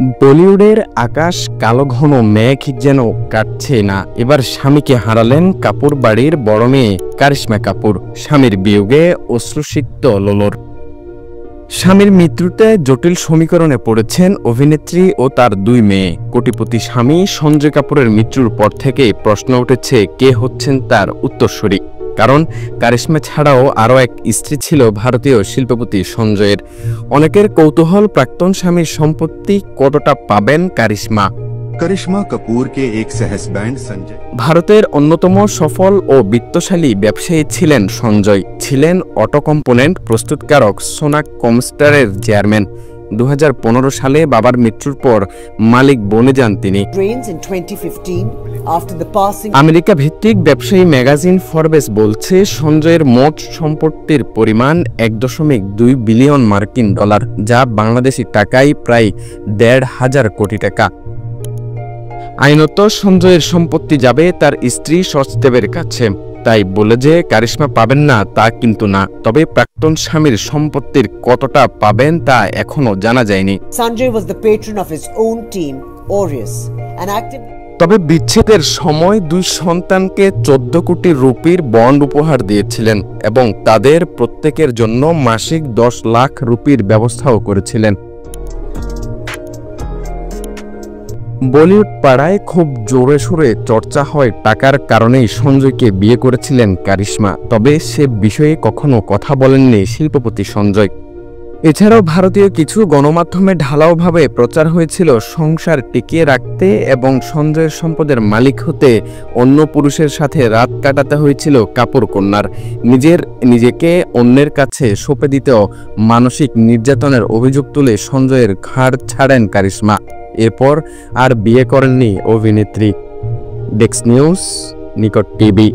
বলিউডের আকাশ কালো ঘন মেঘ যেন কাটছে না। এবার স্বামীকে হারালেন কাপুর বাড়ির বড় মেয়ে কারিশমা কাপুর। স্বামীর বিয়োগে অশ্রুসিক্ত লোলর। স্বামীর মৃত্যুতে জটিল সমীকরণে পড়েছেন অভিনেত্রী ও তার দুই মেয়ে। কোটিপতি স্বামী সঞ্জয় কাপুরের মৃত্যুর পর থেকেই প্রশ্ন উঠেছে কে হচ্ছেন তার উত্তরসূরি। কারণ কারিশমা ছাড়াও আরও এক স্ত্রী ছিল ভারতীয় শিল্পপতি সঞ্জয়ের। অনেকের কৌতূহল প্রাক্তন স্বামীর সম্পত্তি কতটা পাবেন কারিশমা। करिश्मा कपूर के एक सहस्बैंड संजय। ভারতের অন্যতম সফল ও বিত্তশালী ব্যবসায়ী ছিলেন সঞ্জয়। ছিলেন অটো কম্পোনেন্ট প্রস্তুতকারক সোনাক কমস্টারের চেয়ারম্যান। 2015 সালে বাবার মৃত্যুর পর মালিক বনে যান তিনি। আমেরিকা ভিত্তিক ব্যবসায়ী ম্যাগাজিন ফরবেস বলছে সঞ্জয়ের মোট সম্পত্তির পরিমাণ 1.2 বিলিয়ন মার্কিন ডলার, যা বাংলাদেশি টাকায় প্রায় 1,500 কোটি টাকা। আইনত সঞ্জয়ের সম্পত্তি যাবে তার স্ত্রী সচদেবের কাছে। তাই বলে যে কারিশমা পাবেন না তা কিন্তু না, তবে প্রাক্তন স্বামীর সম্পত্তির কতটা পাবেন তা এখনো জানা যায়নি। Sanjay was the patron of his own team, Aureus, an active. তবে বিচ্ছেদের সময় দুই সন্তানকে 14 কোটি রুপির বন্ড উপহার দিয়েছিলেন এবং তাদের প্রত্যেকের জন্য মাসিক 10 লাখ রুপির ব্যবস্থাও করেছিলেন। বলিউড পাড়ায় খুব জোরে সোরে চর্চা হয় টাকার কারণেই সঞ্জয়কে বিয়ে করেছিলেন কারিশমা। তবে সে বিষয়ে কখনো কথা বলেননি শিল্পপতি সঞ্জয়। এছাড়াও ভারতীয় কিছু গণমাধ্যমে ঢালাওভাবে প্রচার হয়েছিল সংসার টিকিয়ে রাখতে এবং সঞ্জয়ের সম্পদের মালিক হতে অন্য পুরুষের সাথে রাত কাটাতে হয়েছিল কাপুর কন্যার। নিজেকে অন্যের কাছে সঁপে দিতেও মানসিক নির্যাতনের অভিযোগ তুলে সঞ্জয়ের ঘাড় ছাড়েন কারিশমা। এরপর আর বিয়ে করেননি অভিনেত্রী। ডেস্ক নিউজ, নিকট টিভি।